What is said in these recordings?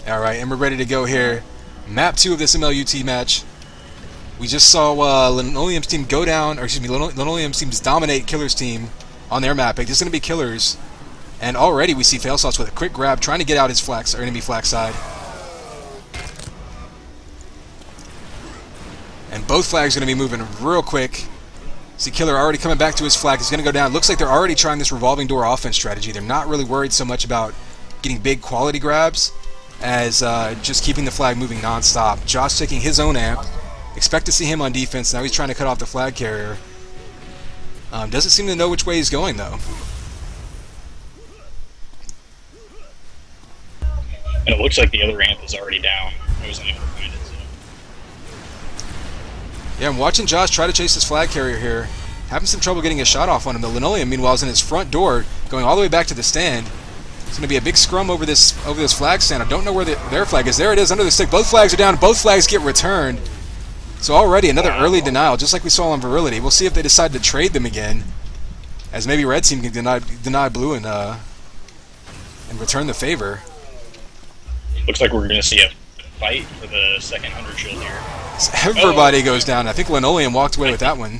Alright, and we're ready to go here. Map 2 of this MLUT match. We just saw Linoleum's team go down, or excuse me, Linoleum's teams dominate Killer's team on their map pick. This is going to be Killer's. And already we see Failsauce with a quick grab, trying to get out his flax, or enemy flax side. And both flags are going to be moving real quick. See Killer already coming back to his flag. He's going to go down. Looks like they're already trying this revolving door offense strategy. They're not really worried so much about getting big quality grabs as just keeping the flag moving non-stop. Josh taking his own amp. Expect to see him on defense. Now he's trying to cut off the flag carrier. Doesn't seem to know which way he's going, though. And it looks like the other amp is already down. I wasn't able to find it. So. Yeah, I'm watching Josh try to chase his flag carrier here. Having some trouble getting a shot off on him. The Linoleum, meanwhile, is in his front door, going all the way back to the stand. It's going to be a big scrum over this flag stand. I don't know where their flag is. There it is, under the stick. Both flags are down. Both flags get returned. So already another early denial, just like we saw on Virility. We'll see if they decide to trade them again, as maybe Red Team can deny Blue and return the favor. Looks like we're going to see a fight for the second 100 shield here. So everybody goes down. I think Linoleum walked away with that one.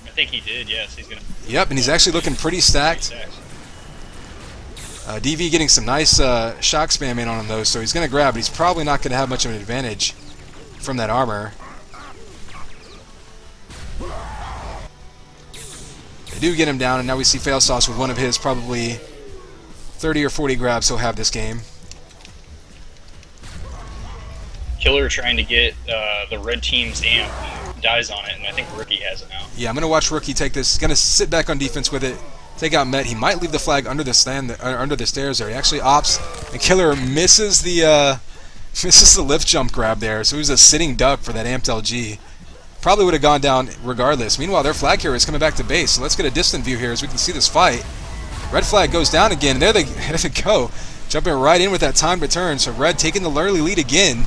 I think he did, yes. He's gonna. Yep, and he's actually looking pretty stacked. DV getting some nice shock spam in on him, though, so he's going to grab, but he's probably not going to have much of an advantage from that armor. They do get him down, and now we see Failsauce with one of his probably 30 or 40 grabs he'll have this game. Killer trying to get the red team's amp, dies on it, and I think Rookie has it now. Yeah, I'm going to watch Rookie take this. He's going to sit back on defense with it. Take out Met. He might leave the flag under the under the stairs there. He actually opts, and Killer misses the lift jump grab there. So he was a sitting duck for that amped LG. Probably would have gone down regardless. Meanwhile, their flag carrier is coming back to base. So let's get a distant view here as we can see this fight. Red flag goes down again. And there they go, jumping right in with that timed return. So Red taking the early lead again.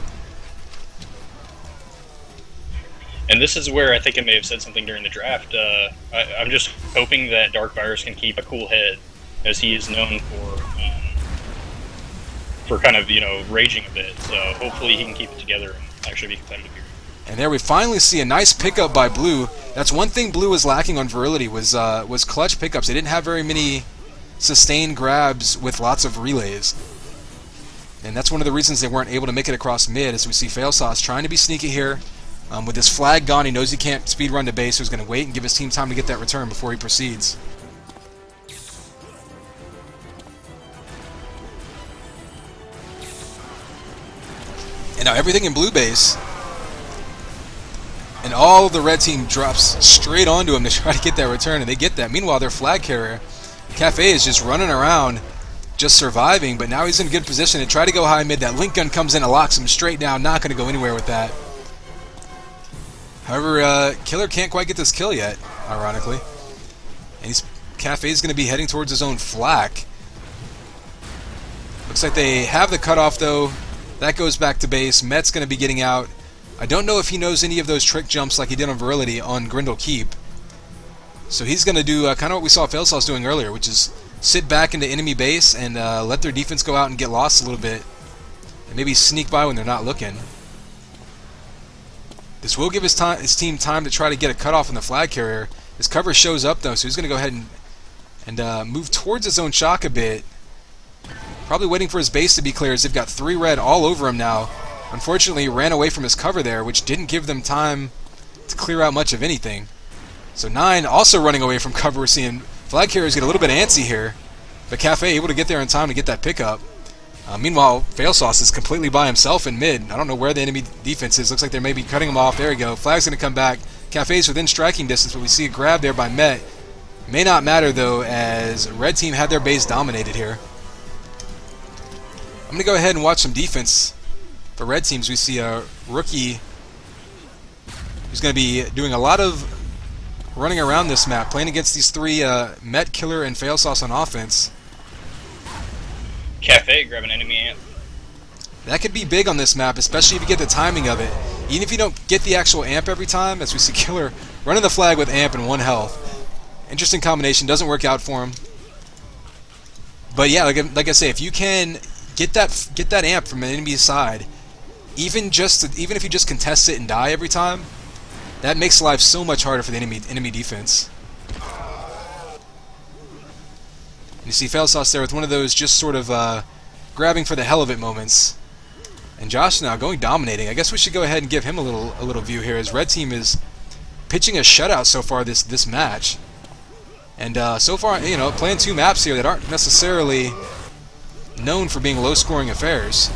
And this is where I think I may have said something during the draft. I'm just hoping that Dark Virus can keep a cool head, as he is known for kind of, raging a bit. So hopefully he can keep it together and actually be competitive here. And there we finally see a nice pickup by Blue. That's one thing Blue was lacking on Virility was clutch pickups. They didn't have very many sustained grabs with lots of relays. And that's one of the reasons they weren't able to make it across mid, as we see Failsauce trying to be sneaky here. With his flag gone, he knows he can't speed run to base, so he's going to wait and give his team time to get that return before he proceeds. And now everything in blue base, and all of the red team drops straight onto him to try to get that return, and they get that. Meanwhile, their flag carrier, Cafe, is just running around, just surviving, but now he's in a good position to try to go high mid. That link gun comes in and locks him straight down, not going to go anywhere with that. However, Killer can't quite get this kill yet, ironically. And Cafe's going to be heading towards his own flak. Looks like they have the cutoff, though. That goes back to base. Met's going to be getting out. I don't know if he knows any of those trick jumps like he did on Virility on Grendelkeep. So he's going to do kind of what we saw Failsauce doing earlier, which is sit back into enemy base and let their defense go out and get lost a little bit. And maybe sneak by when they're not looking. This will give his team time to try to get a cutoff on the flag carrier. His cover shows up, though, so he's going to go ahead and move towards his own shock a bit. Probably waiting for his base to be clear, as they've got 3 red all over him now. Unfortunately, he ran away from his cover there, which didn't give them time to clear out much of anything. So 9 also running away from cover. We're seeing flag carriers get a little bit antsy here, but Cafe able to get there in time to get that pickup. Meanwhile, Failsauce is completely by himself in mid. I don't know where the enemy defense is. Looks like they may be cutting him off. There we go. Flag's going to come back. Cafe's within striking distance, but we see a grab there by Met. May not matter, though, as Red Team had their base dominated here. I'm going to go ahead and watch some defense for Red Teams. We see a Rookie who's going to be doing a lot of running around this map, playing against these 3 Met, Killer, and Failsauce on offense. Cafe grab an enemy amp. That could be big on this map, especially if you get the timing of it. Even if you don't get the actual amp every time, as we see Killer running the flag with amp and 1 health. Interesting combination, doesn't work out for him. But yeah, like I say, if you can get that amp from an enemy's side, even if you just contest it and die every time, that makes life so much harder for the enemy defense. And you see Failsauce there with one of those just sort of grabbing for the hell of it moments. And Josh now going dominating. I guess we should go ahead and give him a little view here, as Red Team is pitching a shutout so far this match. And so far, you know, playing 2 maps here that aren't necessarily known for being low-scoring affairs.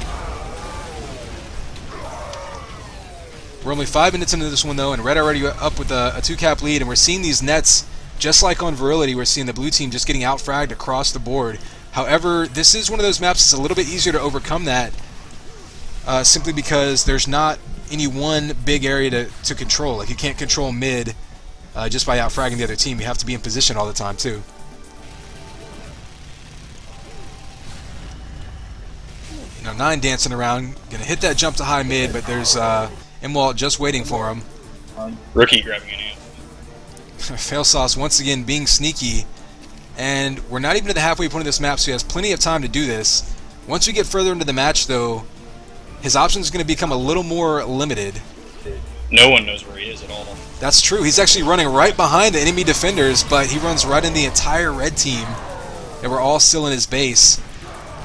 We're only 5 minutes into this one, though, and Red already up with a 2-cap lead, and we're seeing these nets, just like on Virility, we're seeing the blue team just getting out-fragged across the board. However, this is one of those maps that's a little bit easier to overcome that, simply because there's not any one big area to control. Like, you can't control mid just by out-fragging the other team. You have to be in position all the time, too. You know, 9 dancing around, gonna hit that jump to high mid, but there's Imwalt just waiting for him. Rookie grabbing an amp. Failsauce once again being sneaky, and we're not even to the halfway point of this map, so he has plenty of time to do this. Once we get further into the match, though, his options are going to become a little more limited. No one knows where he is at all. That's true. He's actually running right behind the enemy defenders, but he runs right in the entire red team. They were all still in his base.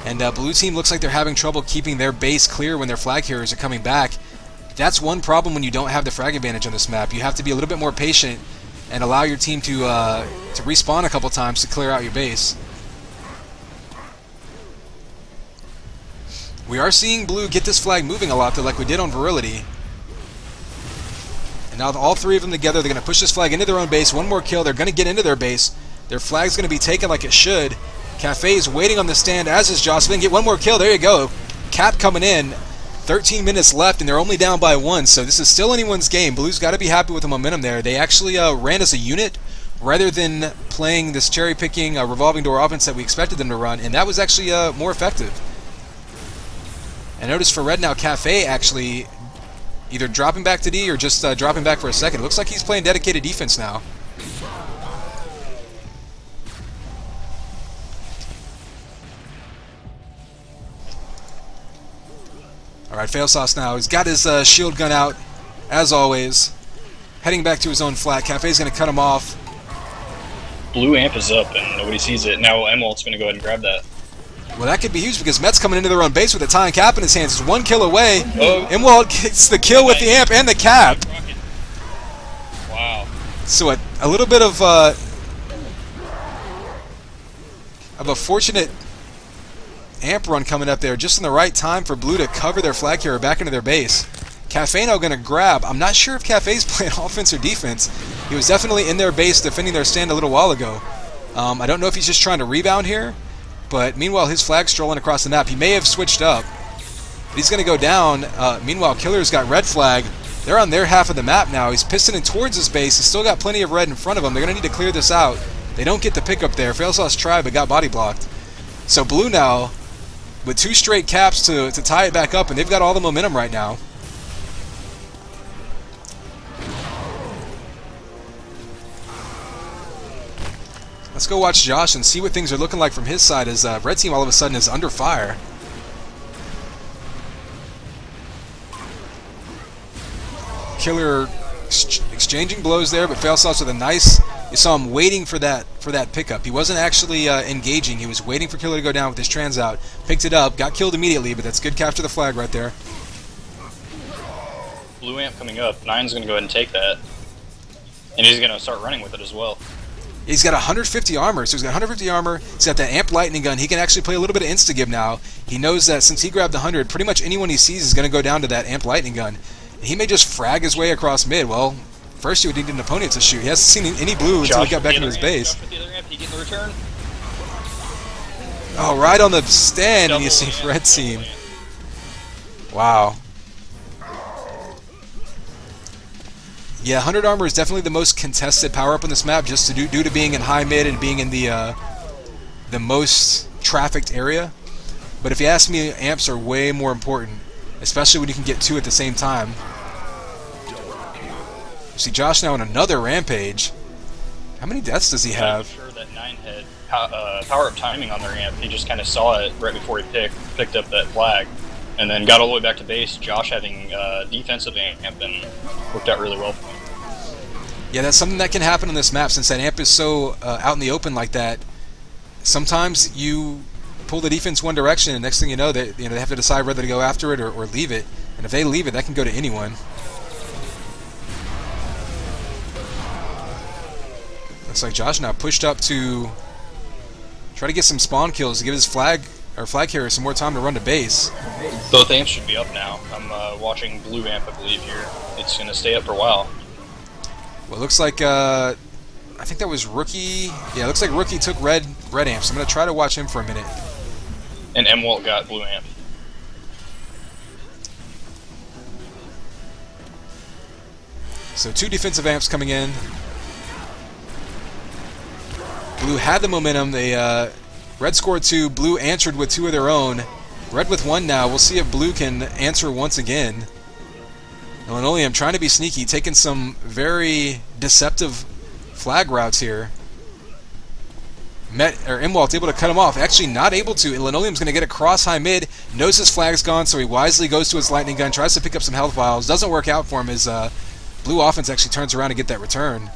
And blue team looks like they're having trouble keeping their base clear when their flag carriers are coming back. That's one problem when you don't have the frag advantage on this map. You have to be a little bit more patient and allow your team to respawn a couple times to clear out your base. We are seeing blue get this flag moving a lot, though, like we did on Virility. And now all 3 of them together, they're going to push this flag into their own base. One more kill, they're going to get into their base. Their flag's going to be taken like it should. Cafe is waiting on the stand, as is Jocelyn. Get one more kill, there you go. Cap coming in. 13 minutes left, and they're only down by 1, so this is still anyone's game. Blue's got to be happy with the momentum there. They actually ran as a unit rather than playing this cherry-picking revolving door offense that we expected them to run, and that was actually more effective. And notice for Red now, Cafe actually either dropping back to D or just dropping back for a second. It looks like he's playing dedicated defense now. Alright, Failsauce now. He's got his shield gun out, as always. Heading back to his own flat. Cafe's going to cut him off. Blue amp is up, and nobody sees it. Now Emwalt's going to go ahead and grab that. Well, that could be huge, because Met's coming into their own base with a tying cap in his hands. He's 1 kill away. Oh. Imwalt gets the kill with the amp and the cap. Wow. So a little bit of a fortunate amp run coming up there, just in the right time for blue to cover their flag carrier back into their base. Cafe now going to grab. I'm not sure if Cafe's playing offense or defense. He was definitely in their base defending their stand a little while ago. I don't know if he's just trying to rebound here, but meanwhile his flag's strolling across the map. He may have switched up, but he's going to go down. Meanwhile, Killer's got red flag. They're on their half of the map now. He's pistoning towards his base. He's still got plenty of red in front of him. They're going to need to clear this out. They don't get the pickup there. Failsauce tried, but got body blocked. So blue now, with 2 straight caps to tie it back up, and they've got all the momentum right now. Let's go watch Josh and see what things are looking like from his side, as Red Team all of a sudden is under fire. Killer exchanging blows there, but Failsauce with a nice... You saw him waiting for that pickup. He wasn't actually engaging. He was waiting for Killer to go down with his trans out. Picked it up, got killed immediately, but that's good capture the flag right there. Blue amp coming up. Nine's going to go ahead and take that. And he's going to start running with it as well. He's got 150 armor, so he's got 150 armor. He's got that amp lightning gun. He can actually play a little bit of insta-give now. He knows that since he grabbed the 100, pretty much anyone he sees is going to go down to that amp lightning gun. He may just frag his way across mid. Well, first he would need an opponent to shoot. He hasn't seen any blue until he got back into his base. Josh with the other amp, he getting the return. Oh, right on the stand, and you see Red Team. Wow. Yeah, 100 armor is definitely the most contested power-up on this map, just due to being in high mid and being in the most trafficked area. But if you ask me, amps are way more important, especially when you can get 2 at the same time. You see Josh now on another rampage. How many deaths does he have? I'm sure that 9 head power up timing on their amp. He just kind of saw it right before he picked up that flag, and then got all the way back to base. Josh having defensive amp and worked out really well for him. Yeah, that's something that can happen on this map since that amp is so out in the open like that. Sometimes you pull the defense one direction, and next thing you know, they have to decide whether to go after it or leave it. And if they leave it, that can go to anyone. Looks like Josh now pushed up to try to get some spawn kills to give his flag carrier some more time to run to base. Both amps should be up now. I'm watching blue amp, I believe, here. It's going to stay up for a while. Well, it looks like I think that was Rookie. Yeah, it looks like Rookie took red amp, so I'm going to try to watch him for a minute. And M-Walt got blue amp. So 2 defensive amps coming in. Blue had the momentum. They Red scored 2. Blue answered with 2 of their own. Red with 1 now. We'll see if Blue can answer once again. Linoleum trying to be sneaky, taking some very deceptive flag routes here. M-Walt able to cut him off. Actually not able to. Linoleum's going to get across high mid. Knows his flag's gone, so he wisely goes to his lightning gun. Tries to pick up some health vials. Doesn't work out for him as Blue offense actually turns around to get that return.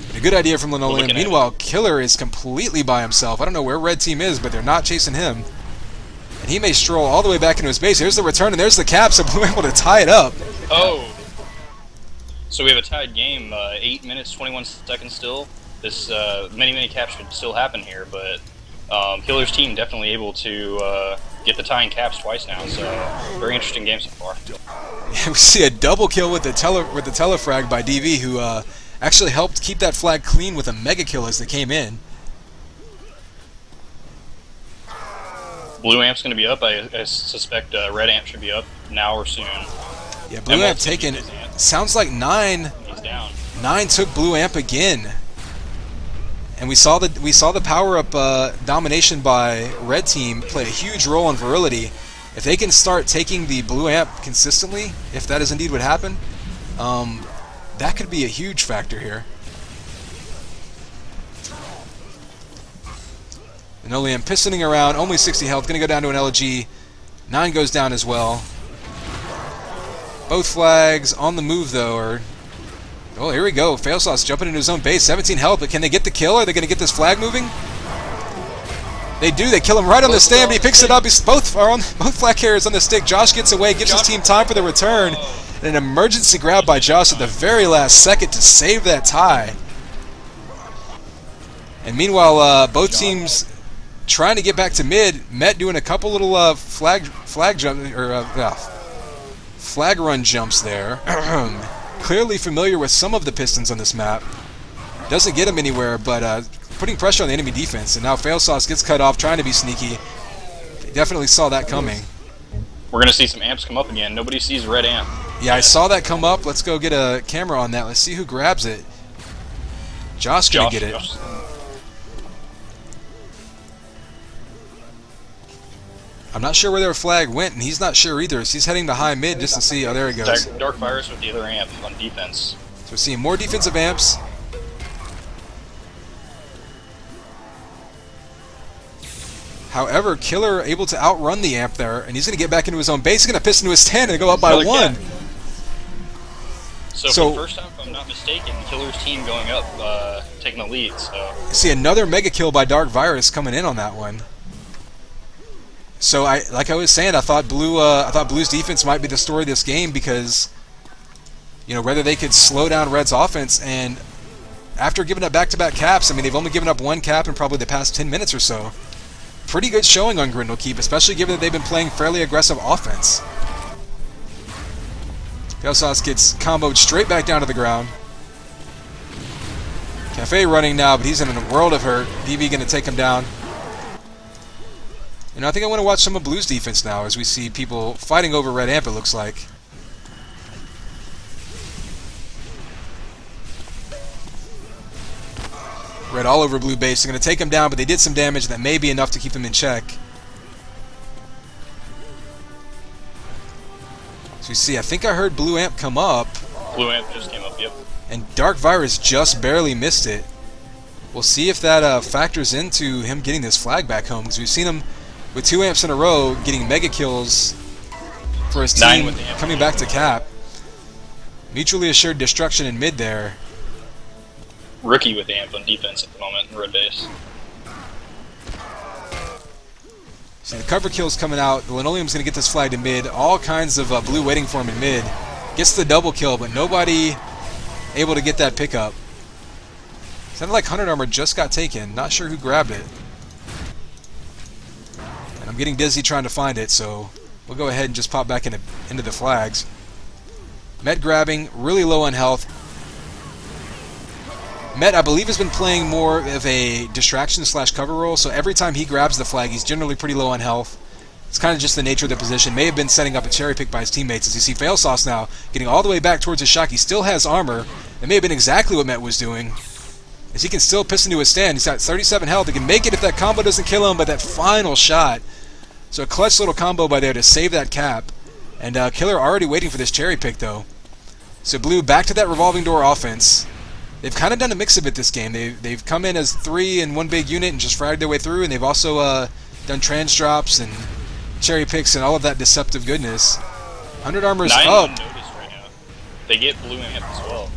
But a good idea from Linoleum. Meanwhile, Killer is completely by himself. I don't know where Red Team is, but they're not chasing him. And he may stroll all the way back into his base. Here's the return, and there's the cap, so Blue able to tie it up. Oh! So we have a tied game. 8 minutes, 21 seconds still. This many caps should still happen here, but Killer's team definitely able to get the tying caps twice now, so very interesting game so far. Yeah, we see a double kill with the telefrag by DV, who actually helped keep that flag clean with a mega kill as they came in. Blue amp's going to be up. I suspect red amp should be up now or soon. Yeah, blue amp taken. Sounds like 9. He's down. 9 took blue amp again. And we saw the power up domination by red team play a huge role in virility. If they can start taking the blue amp consistently, if that is indeed what happened, that could be a huge factor here. Linoleum pistoning around, only 60 health, going to go down to an LG. 9 goes down as well. Both flags on the move though. Oh, here we go. Failsauce jumping into his own base, 17 health, but can they get the kill? Are they going to get this flag moving? They do. They kill him right on the stand, but he picks it up. Both flag carriers on the stick. Josh gets away, gives his team time for the return. And an emergency grab by Josh at the very last second to save that tie. And meanwhile, both teams trying to get back to mid. Met doing a couple little flag run jumps there. Clearly familiar with some of the Pistons on this map. Doesn't get him anywhere, but putting pressure on the enemy defense. And now Failsauce gets cut off, trying to be sneaky. They definitely saw that coming. We're going to see some amps come up again. Nobody sees red amp. Yeah, I saw that come up. Let's go get a camera on that. Let's see who grabs it. Josh gonna get it. I'm not sure where their flag went, and he's not sure either. So he's heading to high mid just to see. Oh, there he goes. Dark Virus with the other amp on defense. So we're seeing more defensive amps. However, Killer able to outrun the amp there, and he's going to get back into his own base. He's going to piss into his stand and go up by 1. So for the first time, if I'm not mistaken, Killer's team going up, taking the lead. So see another mega kill by Dark Virus coming in on that one. So like I was saying, I thought Blue's defense might be the story of this game because, you know, whether they could slow down Red's offense, and after giving up back-to-back caps, I mean they've only given up 1 cap in probably the past 10 minutes or so. Pretty good showing on Grendelkeep, especially given that they've been playing fairly aggressive offense. Failsauce gets comboed straight back down to the ground. Cafe running now, but he's in a world of hurt. DV going to take him down. You know, I think I want to watch some of Blue's defense now as we see people fighting over red amp, it looks like. Red all over blue base. They're going to take him down, but they did some damage that may be enough to keep them in check. So you see, I think I heard blue amp come up. Blue amp just came up, yep. And Dark Virus just barely missed it. We'll see if that factors into him getting this flag back home, because we've seen him with 2 amps in a row getting mega kills for his team coming back to cap. Mutually assured destruction in mid there. Rookie with the amp on defense at the moment in red base. See the cover kills coming out. The Linoleum's going to get this flag to mid. All kinds of blue waiting for him in mid. Gets the double kill, but nobody able to get that pickup. Sounded like 100 armor just got taken. Not sure who grabbed it. And I'm getting dizzy trying to find it, so we'll go ahead and just pop back into the flags. Met grabbing, really low on health. Met, I believe, has been playing more of a distraction / cover role, so every time he grabs the flag, he's generally pretty low on health. It's kind of just the nature of the position. May have been setting up a cherry pick by his teammates. As you see Fail Sauce now getting all the way back towards his shock. He still has armor. That may have been exactly what Met was doing, as he can still piss into his stand. He's got 37 health. He can make it if that combo doesn't kill him, but that final shot. So a clutch little combo by there to save that cap. And Killer already waiting for this cherry pick, though. So Blue back to that revolving door offense. They've kind of done a mix of it this game. They've come in as 3 in one big unit and just fragged their way through, and they've also done trans drops and cherry picks and all of that deceptive goodness. 100 armor's up. Right now. They get blue amp as well.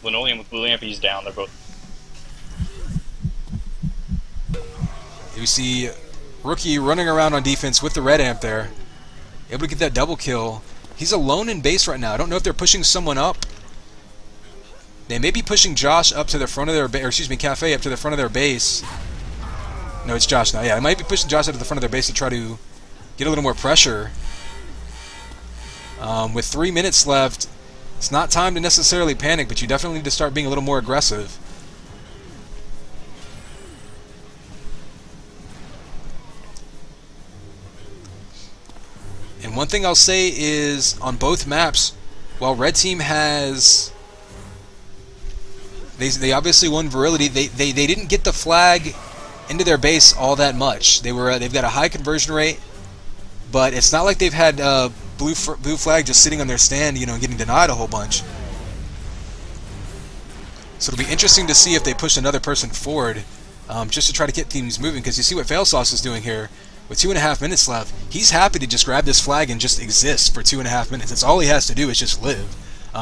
Linoleum with blue amp, he's down. They're both. You see Rookie running around on defense with the red amp there, able to get that double kill. He's alone in base right now. I don't know if they're pushing someone up. They may be pushing Josh up to the front of their base, or excuse me, Cafe up to the front of their base. No, it's Josh now. Yeah, they might be pushing Josh up to the front of their base to try to get a little more pressure. With 3 minutes left, it's not time to necessarily panic, but you definitely need to start being a little more aggressive. And one thing I'll say is, on both maps, while Red Team has... They obviously won virility. They didn't get the flag into their base all that much. They've got a high conversion rate, but it's not like they've had blue flag just sitting on their stand, you know, getting denied a whole bunch. So it'll be interesting to see if they push another person forward, just to try to get teams moving. Because you see what Fail Sauce is doing here with 2.5 minutes left. He's happy to just grab this flag and just exist for 2.5 minutes. That's all he has to do is just live.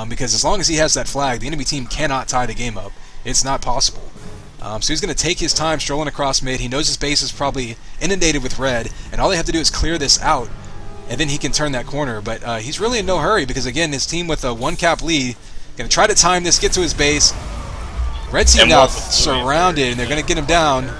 Because as long as he has that flag, the enemy team cannot tie the game up. It's not possible. So he's going to take his time strolling across mid. He knows his base is probably inundated with red, and all they have to do is clear this out, and then he can turn that corner. But he's really in no hurry, because again, his team with a 1-cap lead, going to try to time this, get to his base. Red team now surrounded, and they're going to get him down.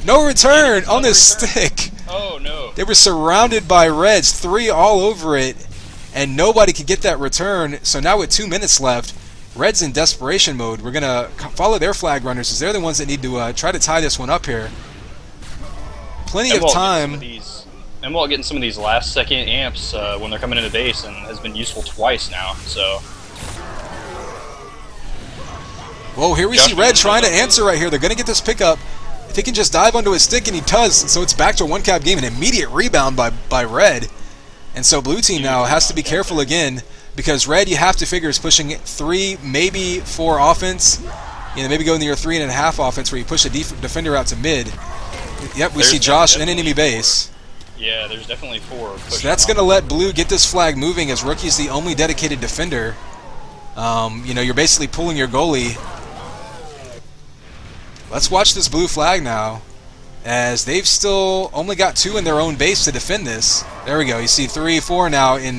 No return on this stick. Oh no. They were surrounded by Reds, 3 all over it, and nobody could get that return. So now with 2 minutes left, Red's in desperation mode. We're going to follow their flag runners, as they're the ones that need to try to tie this one up here. Plenty of time. Emerald getting some of these last second amps when they're coming into base, and has been useful twice now. So. Whoa, here we see Red trying to answer right here. They're going to get this pickup. If he can just dive onto his stick, and he does, so it's back to a 1-cap game. An immediate rebound by Red. And so Blue Team now has to be careful again, because Red, you have to figure, is pushing 3, maybe 4 offense. You know, maybe go into your 3.5 offense where you push a defender out to mid. Yep, we see Josh in enemy base. Yeah, there's definitely 4. So that's going to let Blue get this flag moving, as Rookie's the only dedicated defender. You know, you're basically pulling your goalie. Let's watch this blue flag now, as they've still only got 2 in their own base to defend this. There we go. You see 3, 4 now in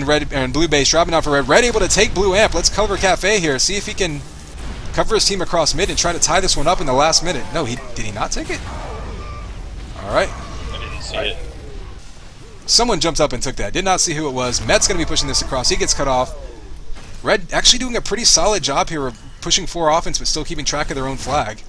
red and blue base, dropping out for Red. Red able to take blue amp. Let's cover Cafe here. See if he can cover his team across mid and try to tie this one up in the last minute. No, did he not take it? All right. I didn't see it. Someone jumped up and took that. Did not see who it was. Met's going to be pushing this across. He gets cut off. Red actually doing a pretty solid job here of pushing 4 offense, but still keeping track of their own flag.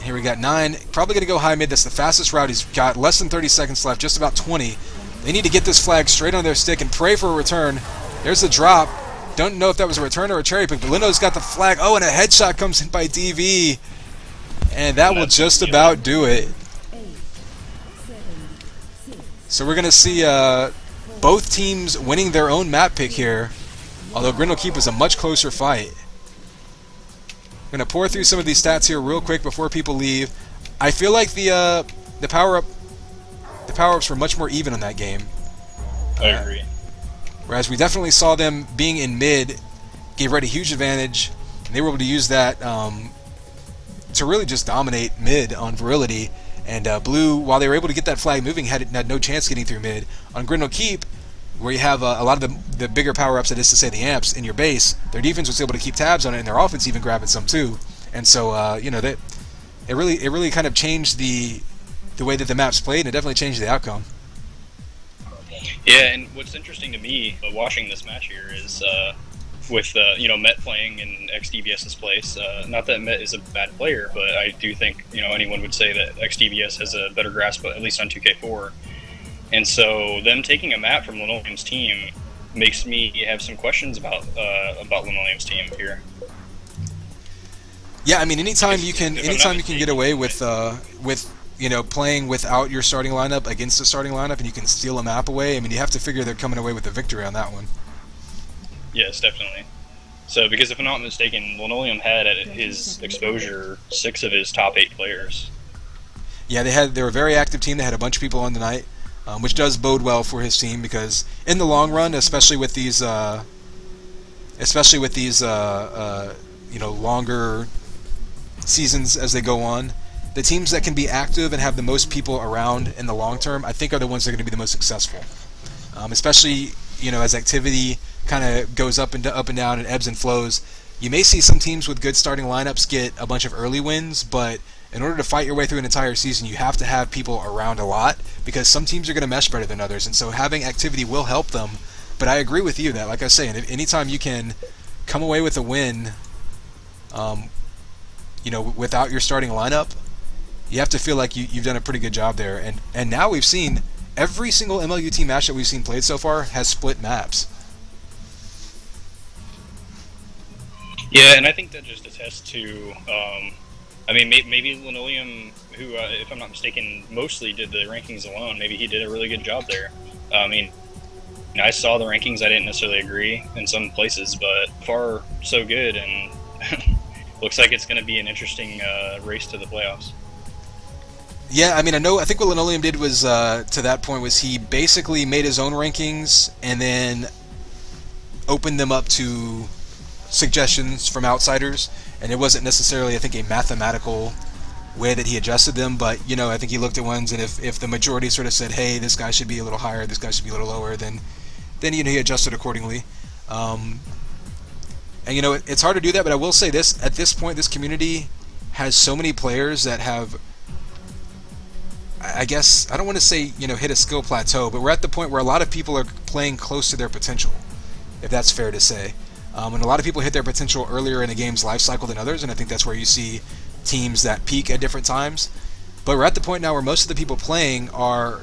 Here we got 9. Probably going to go high mid. That's the fastest route. He's got less than 30 seconds left, just about 20. They need to get this flag straight on their stick and pray for a return. There's the drop. Don't know if that was a return or a cherry pick, but Lino's got the flag. Oh, and a headshot comes in by DV. And that will just about do it. So we're going to see both teams winning their own map pick here, although Grendelkeep was a much closer fight. I'm going to pour through some of these stats here real quick before people leave. I feel like the power-ups were much more even on that game. I agree. Whereas we definitely saw them being in mid gave Red a huge advantage, and they were able to use that to really just dominate mid on Virility. And Blue, while they were able to get that flag moving, had no chance getting through mid. On Grendelkeep, where you have a lot of the bigger power-ups, that is to say the amps, in your base, their defense was able to keep tabs on it, and their offense even grabbing some too. And so, it really kind of changed the way that the maps played, and it definitely changed the outcome. Yeah, and what's interesting to me watching this match here is with Met playing in XDBS's place. Not that Met is a bad player, but I do think anyone would say that XDBS has a better grasp, at least on 2K4. And so them taking a map from Linoleum's team makes me have some questions about Linoleum's team here. Yeah, I mean, anytime you can get away with playing without your starting lineup against the starting lineup, and you can steal a map away, I mean, you have to figure they're coming away with the victory on that one. Yes, definitely. So, because if I'm not mistaken, Linoleum had at his exposure 6 of his top 8 players. Yeah, they were a very active team. They had a bunch of people on tonight, which does bode well for his team, because in the long run, especially with these longer seasons as they go on, the teams that can be active and have the most people around in the long term, I think, are the ones that are going to be the most successful. Especially, as activity kind of goes up and down and ebbs and flows, you may see some teams with good starting lineups get a bunch of early wins, but in order to fight your way through an entire season, you have to have people around a lot, because some teams are going to mesh better than others, and so having activity will help them. But I agree with you that, like I say, anytime you can come away with a win, without your starting lineup, you have to feel like you've done a pretty good job there. And now we've seen every single MLUT match that we've seen played so far has split maps. Yeah, and I think that just attests to, maybe Linoleum, who, if I'm not mistaken, mostly did the rankings alone, maybe he did a really good job there. I saw the rankings, I didn't necessarily agree in some places, but far so good, and looks like it's going to be an interesting race to the playoffs. Yeah, I think what Linoleum did was, to that point, was he basically made his own rankings and then opened them up to suggestions from outsiders, and it wasn't necessarily, I think, a mathematical way that he adjusted them, but, I think he looked at ones, and if the majority sort of said, hey, this guy should be a little higher, this guy should be a little lower, then he adjusted accordingly. And, it's hard to do that, but I will say this, at this point, this community has so many players that have, I guess, I don't want to say, hit a skill plateau, but we're at the point where a lot of people are playing close to their potential, if that's fair to say. And a lot of people hit their potential earlier in a game's life cycle than others, and I think that's where you see teams that peak at different times. But we're at the point now where most of the people playing are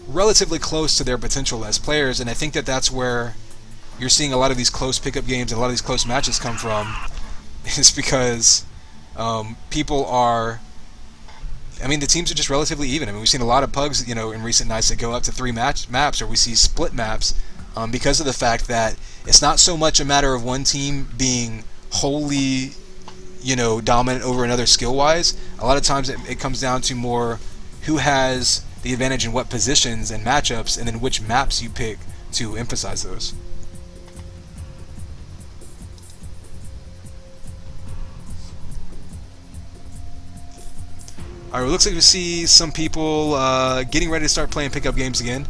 relatively close to their potential as players, and I think that's where you're seeing a lot of these close pickup games and a lot of these close matches come from, is because people are... the teams are just relatively even. We've seen a lot of pugs, in recent nights that go up to 3 maps, or we see split maps, because of the fact that it's not so much a matter of one team being wholly, dominant over another skill-wise. A lot of times it comes down to more who has the advantage in what positions and matchups, and then which maps you pick to emphasize those. Alright, it looks like we see some people getting ready to start playing pickup games again.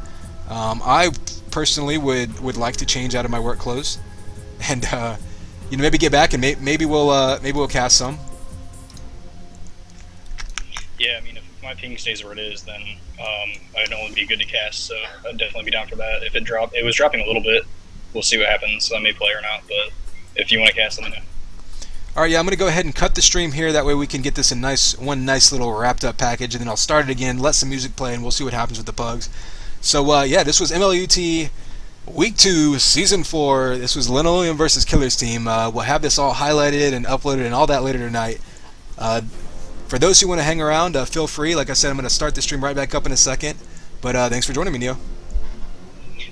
I personally would like to change out of my work clothes, and maybe get back and maybe we'll cast some. Yeah, if my ping stays where it is, then I'd only be good to cast, so I'd definitely be down for that. If it was dropping a little bit, we'll see what happens. I may play or not, but if you want to cast, let me know. Alright, yeah, I'm going to go ahead and cut the stream here. That way we can get this in one nice little wrapped up package, and then I'll start it again, let some music play, and we'll see what happens with the pugs. So, this was MLUT Week 2, Season 4. This was Linoleum versus Killer's team. We'll have this all highlighted and uploaded and all that later tonight. For those who want to hang around, feel free. Like I said, I'm going to start the stream right back up in a second. But thanks for joining me, Neo.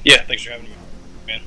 Yeah, thanks for having me, man.